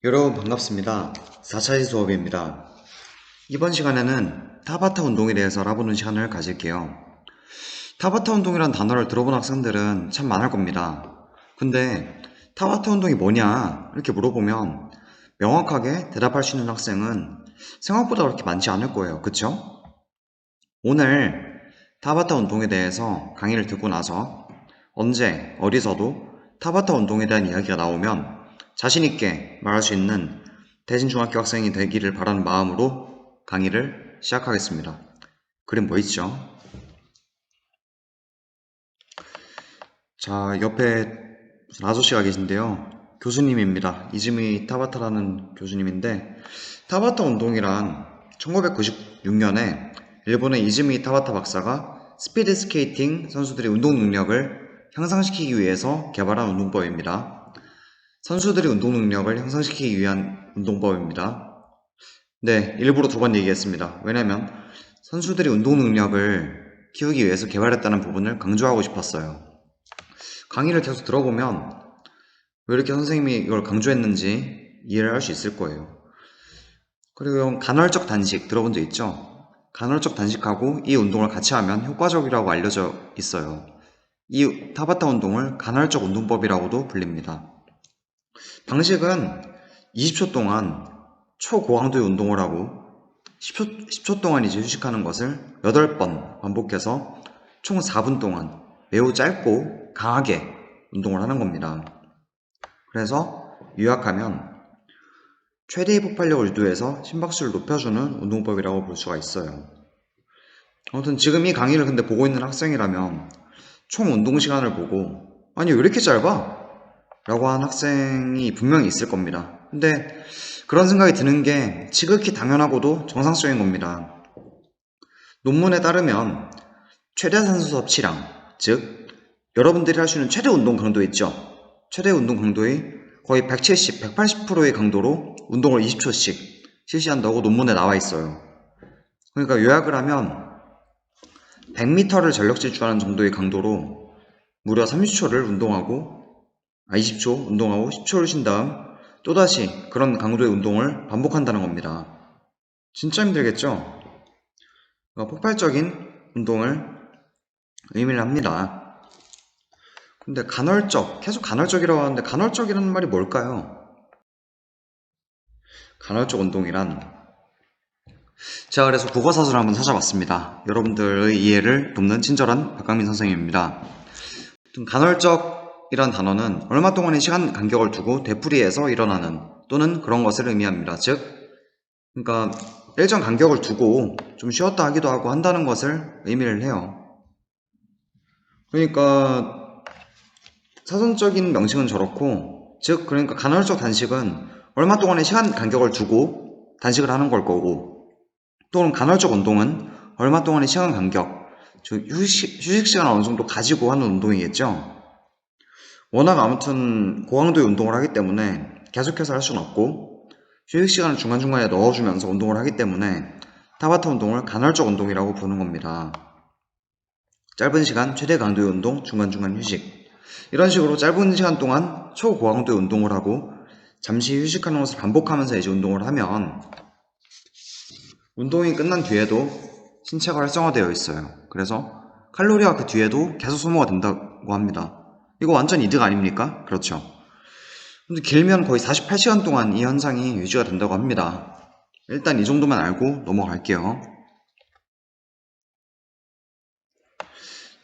여러분 반갑습니다. 4차시 수업입니다. 이번 시간에는 타바타 운동에 대해서 알아보는 시간을 가질게요. 타바타 운동이란 단어를 들어본 학생들은 참 많을 겁니다. 근데 타바타 운동이 뭐냐 이렇게 물어보면 명확하게 대답할 수 있는 학생은 생각보다 그렇게 많지 않을 거예요. 그쵸? 오늘 타바타 운동에 대해서 강의를 듣고 나서 언제 어디서도 타바타 운동에 대한 이야기가 나오면 자신있게 말할 수 있는 대진중학교 학생이 되기를 바라는 마음으로 강의를 시작하겠습니다. 그림 뭐 있죠? 자, 옆에 무슨 아저씨가 계신데요. 교수님입니다. 이즈미 타바타라는 교수님인데 타바타 운동이란 1996년에 일본의 이즈미 타바타 박사가 스피드 스케이팅 선수들의 운동 능력을 향상시키기 위해서 개발한 운동법입니다. 선수들의 운동 능력을 향상시키기 위한 운동법입니다. 네, 일부러 두 번 얘기했습니다. 왜냐면 선수들이 운동 능력을 키우기 위해서 개발했다는 부분을 강조하고 싶었어요. 강의를 계속 들어보면 왜 이렇게 선생님이 이걸 강조했는지 이해를 할 수 있을 거예요. 그리고 간헐적 단식 들어본 적 있죠? 간헐적 단식하고 이 운동을 같이 하면 효과적이라고 알려져 있어요. 이 타바타 운동을 간헐적 운동법이라고도 불립니다. 방식은 20초 동안 초고강도의 운동을 하고 10초 동안 이제 휴식하는 것을 8번 반복해서 총 4분 동안 매우 짧고 강하게 운동을 하는 겁니다. 그래서 요약하면 최대의 폭발력을 유도해서 심박수를 높여주는 운동법이라고 볼 수가 있어요. 아무튼 지금 이 강의를 근데 보고 있는 학생이라면 총 운동 시간을 보고 아니 왜 이렇게 짧아? 라고 한 학생이 분명히 있을 겁니다. 근데 그런 생각이 드는 게 지극히 당연하고도 정상적인 겁니다. 논문에 따르면 최대 산소 섭취량, 즉 여러분들이 할 수 있는 최대 운동 강도 있죠. 최대 운동 강도의 거의 170, 180%의 강도로 운동을 20초씩 실시한다고 논문에 나와 있어요. 그러니까 요약을 하면 100m를 전력 질주하는 정도의 강도로 무려 30초를 운동하고 20초 운동하고 10초를 쉰 다음 또다시 그런 강도의 운동을 반복한다는 겁니다. 진짜 힘들겠죠? 폭발적인 운동을 의미를 합니다. 근데 간헐적, 계속 간헐적이라고 하는데 간헐적이라는 말이 뭘까요? 간헐적 운동이란 제가 그래서 국어사전을 한번 찾아봤습니다. 여러분들의 이해를 돕는 친절한 박강민 선생님입니다. 간헐적이란 단어는 얼마 동안의 시간 간격을 두고 되풀이해서 일어나는 또는 그런 것을 의미합니다. 즉, 그러니까 일정 간격을 두고 좀 쉬었다 하기도 하고 한다는 것을 의미를 해요. 그러니까 사전적인 명칭은 저렇고, 즉 그러니까 간헐적 단식은 얼마 동안의 시간 간격을 두고 단식을 하는 걸 거고, 또는 간헐적 운동은 얼마 동안의 시간 간격, 즉 휴식 시간을 어느 정도 가지고 하는 운동이겠죠. 워낙 아무튼 고강도의 운동을 하기 때문에 계속해서 할 수는 없고 휴식 시간을 중간중간에 넣어주면서 운동을 하기 때문에 타바타 운동을 간헐적 운동이라고 부르는 겁니다. 짧은 시간 최대 강도의 운동, 중간중간 휴식. 이런 식으로 짧은 시간 동안 초고강도의 운동을 하고 잠시 휴식하는 것을 반복하면서 이제 운동을 하면 운동이 끝난 뒤에도 신체가 활성화되어 있어요. 그래서 칼로리가 그 뒤에도 계속 소모가 된다고 합니다. 이거 완전 이득 아닙니까? 그렇죠. 근데 길면 거의 48시간 동안 이 현상이 유지가 된다고 합니다. 일단 이 정도만 알고 넘어갈게요.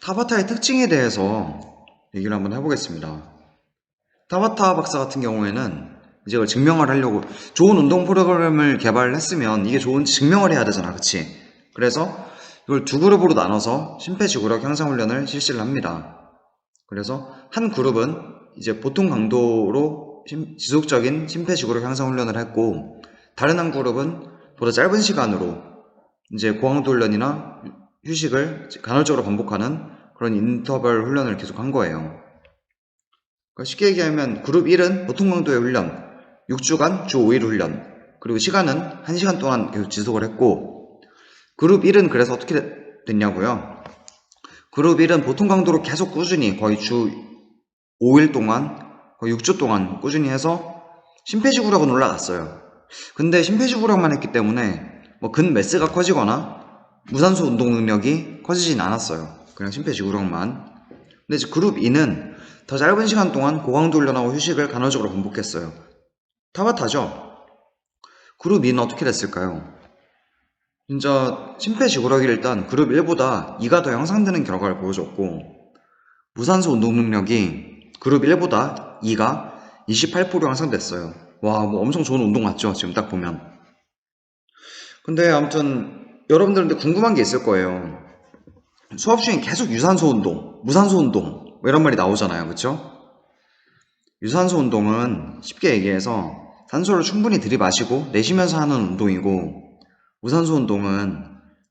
타바타의 특징에 대해서 얘기를 한번 해보겠습니다. 타바타 박사 같은 경우에는 이제 이걸 증명을 하려고 좋은 운동 프로그램을 개발했으면 이게 좋은지 증명을 해야 되잖아, 그치? 그래서 이걸 두 그룹으로 나눠서 심폐지구력 향상 훈련을 실시를 합니다. 그래서 한 그룹은 이제 보통 강도로 지속적인 심폐지구력 향상 훈련을 했고, 다른 한 그룹은 보다 짧은 시간으로 이제 고강도 훈련이나 휴식을 간헐적으로 반복하는 그런 인터벌 훈련을 계속 한 거예요. 그러니까 쉽게 얘기하면 그룹 1은 보통 강도의 훈련, 6주간 주 5일 훈련, 그리고 시간은 1시간 동안 계속 지속을 했고, 그룹 1은 그래서 어떻게 됐냐고요? 그룹 1은 보통 강도로 계속 꾸준히 거의 주 5일 동안 거의 6주 동안 꾸준히 해서 심폐지구력은 올라갔어요. 근데 심폐지구력만 했기 때문에 뭐 근매스가 커지거나 무산소 운동 능력이 커지진 않았어요. 그냥 심폐지구력만. 근데 이제 그룹 E는 더 짧은 시간 동안 고강도 훈련하고 휴식을 간헐적으로 반복했어요. 타바타죠? 그룹 E는 어떻게 됐을까요? 진짜 심폐지구력이 일단 그룹 1보다 2가 더 향상되는 결과를 보여줬고, 무산소 운동 능력이 그룹 1보다 2가 28% 향상됐어요. 와, 뭐 엄청 좋은 운동 맞죠? 지금 딱 보면. 근데 아무튼 여러분들한테 궁금한 게 있을 거예요. 수업 중에 계속 유산소 운동, 무산소 운동 뭐 이런 말이 나오잖아요. 그쵸? 유산소 운동은 쉽게 얘기해서 산소를 충분히 들이마시고 내쉬면서 하는 운동이고, 무산소 운동은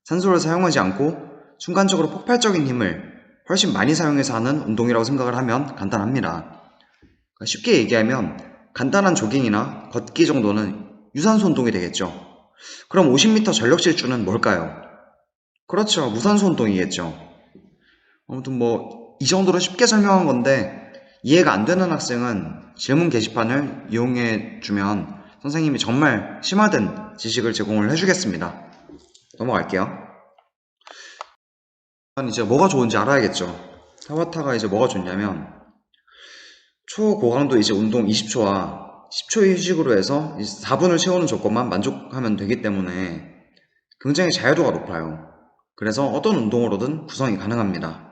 산소를 사용하지 않고 순간적으로 폭발적인 힘을 훨씬 많이 사용해서 하는 운동이라고 생각을 하면 간단합니다. 그러니까 쉽게 얘기하면 간단한 조깅이나 걷기 정도는 유산소 운동이 되겠죠. 그럼 50m 전력 질주는 뭘까요? 그렇죠. 무산소 운동이겠죠. 아무튼 뭐 이 정도로 쉽게 설명한 건데, 이해가 안 되는 학생은 질문 게시판을 이용해 주면 선생님이 정말 심화된 지식을 제공을 해주겠습니다. 넘어갈게요. 이제 뭐가 좋은지 알아야겠죠. 타바타가 이제 뭐가 좋냐면 초고강도 이제 운동 20초와 10초의 휴식으로 해서 4분을 채우는 조건만 만족하면 되기 때문에 굉장히 자유도가 높아요. 그래서 어떤 운동으로든 구성이 가능합니다.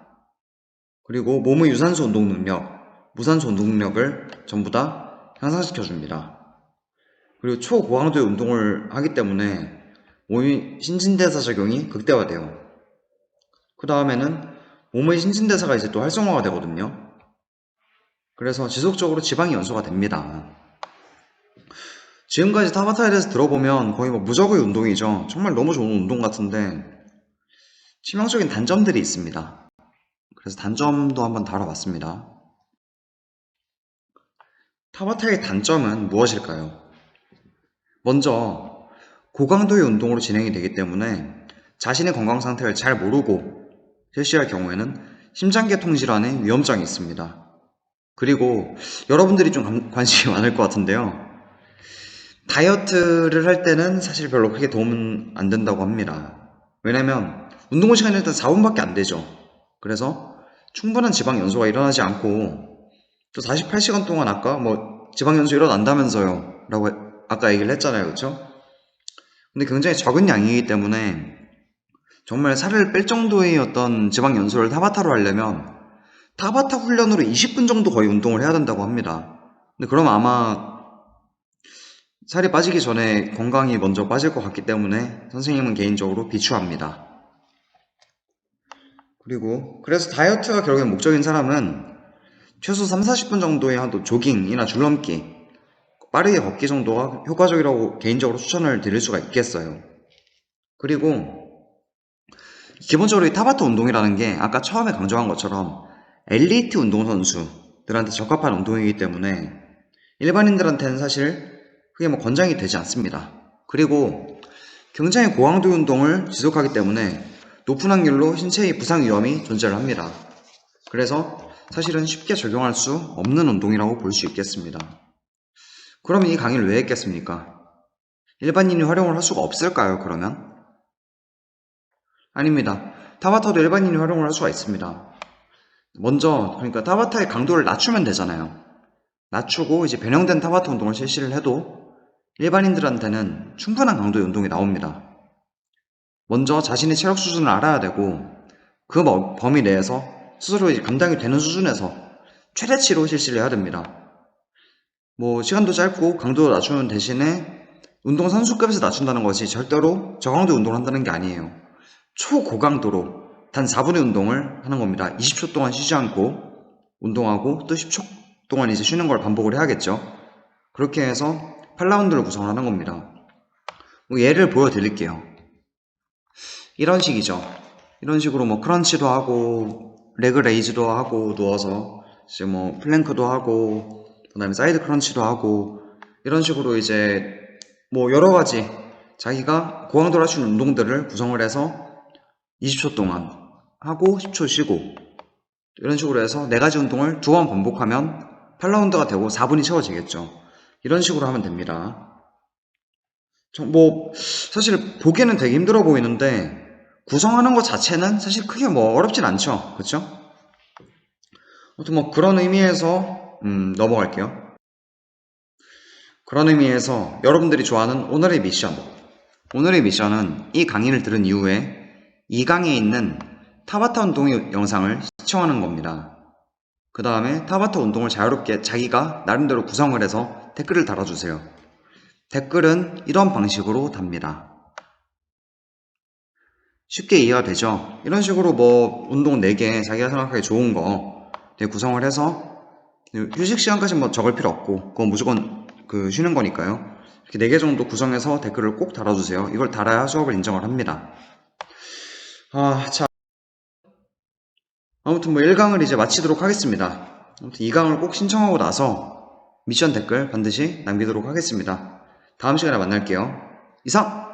그리고 몸의 유산소 운동 능력, 무산소 운동 능력을 전부 다 향상시켜줍니다. 그리고 초고강도의 운동을 하기 때문에 몸의 신진대사 작용이 극대화돼요. 그 다음에는 몸의 신진대사가 이제 또 활성화가 되거든요. 그래서 지속적으로 지방이 연소가 됩니다. 지금까지 타바타에 대해서 들어보면 거의 뭐 무적의 운동이죠. 정말 너무 좋은 운동 같은데 치명적인 단점들이 있습니다. 그래서 단점도 한번 다뤄봤습니다. 타바타의 단점은 무엇일까요? 먼저 고강도의 운동으로 진행이 되기 때문에 자신의 건강 상태를 잘 모르고 실시할 경우에는 심장계통 질환의 위험장이 있습니다. 그리고 여러분들이 좀 관심이 많을 것 같은데요. 다이어트를 할 때는 사실 별로 크게 도움은 안 된다고 합니다. 왜냐면 운동 시간이 일단 4분밖에 안 되죠. 그래서 충분한 지방 연소가 일어나지 않고 또 48시간 동안 아까 뭐 지방 연소 일어난다면서요 라고 아까 얘기를 했잖아요. 그렇죠? 근데 굉장히 적은 양이기 때문에 정말 살을 뺄 정도의 어떤 지방 연소를 타바타로 하려면 타바타 훈련으로 20분 정도 거의 운동을 해야 된다고 합니다. 근데 그럼 아마 살이 빠지기 전에 건강이 먼저 빠질 것 같기 때문에 선생님은 개인적으로 비추합니다. 그리고 그래서 다이어트가 결국엔 목적인 사람은 최소 3, 40분 정도의 한도 조깅이나 줄넘기, 빠르게 걷기 정도가 효과적이라고 개인적으로 추천을 드릴 수가 있겠어요. 그리고 기본적으로 이 타바타 운동이라는 게 아까 처음에 강조한 것처럼 엘리트 운동선수들한테 적합한 운동이기 때문에 일반인들한테는 사실 그게 뭐 권장이 되지 않습니다. 그리고 굉장히 고강도 운동을 지속하기 때문에 높은 확률로 신체의 부상 위험이 존재를 합니다. 그래서 사실은 쉽게 적용할 수 없는 운동이라고 볼 수 있겠습니다. 그럼 이 강의를 왜 했겠습니까? 일반인이 활용을 할 수가 없을까요, 그러면? 아닙니다. 타바타도 일반인이 활용을 할 수가 있습니다. 먼저 그러니까 타바타의 강도를 낮추면 되잖아요. 낮추고 이제 변형된 타바타 운동을 실시를 해도 일반인들한테는 충분한 강도의 운동이 나옵니다. 먼저 자신의 체력 수준을 알아야 되고 그 범위 내에서 스스로 이제 감당이 되는 수준에서 최대치로 실시를 해야 됩니다. 뭐 시간도 짧고 강도도 낮추는 대신에 운동 선수급에서 낮춘다는 것이 절대로 저강도 운동을 한다는 게 아니에요. 초고강도로 단 4분의 운동을 하는 겁니다. 20초 동안 쉬지 않고 운동하고 또 10초 동안 이제 쉬는 걸 반복을 해야겠죠. 그렇게 해서 8라운드를 구성을 하는 겁니다. 뭐 예를 보여드릴게요. 이런 식이죠. 이런 식으로 뭐 크런치도 하고 레그 레이즈도 하고 누워서 이제 뭐 플랭크도 하고 그다음에 사이드 크런치도 하고 이런 식으로 이제 뭐 여러 가지 자기가 고강도로 할 수 있는 운동들을 구성을 해서 20초 동안 하고 10초 쉬고 이런 식으로 해서 4가지 운동을 2번 반복하면 8라운드가 되고 4분이 채워지겠죠. 이런 식으로 하면 됩니다. 사실 보기에는 되게 힘들어 보이는데, 구성하는 것 자체는 사실 크게 어렵진 않죠. 그쵸? 아무튼 그런 의미에서, 넘어갈게요. 그런 의미에서 여러분들이 좋아하는 오늘의 미션. 오늘의 미션은 이 강의를 들은 이후에 이 강의에 있는 타바타 운동의 영상을 시청하는 겁니다. 그 다음에 타바타 운동을 자유롭게 자기가 나름대로 구성을 해서 댓글을 달아주세요. 댓글은 이런 방식으로 답니다. 쉽게 이해가 되죠? 이런 식으로 운동 4개 자기가 생각하기 좋은 거 구성을 해서 휴식 시간까지 적을 필요 없고 그건 무조건 쉬는 거니까요. 이렇게 4개 정도 구성해서 댓글을 꼭 달아주세요. 이걸 달아야 수업을 인정을 합니다. 자, 아무튼 1강을 이제 마치도록 하겠습니다. 아무튼 2강을 꼭 신청하고 나서 미션 댓글 반드시 남기도록 하겠습니다. 다음 시간에 만날게요. 이상!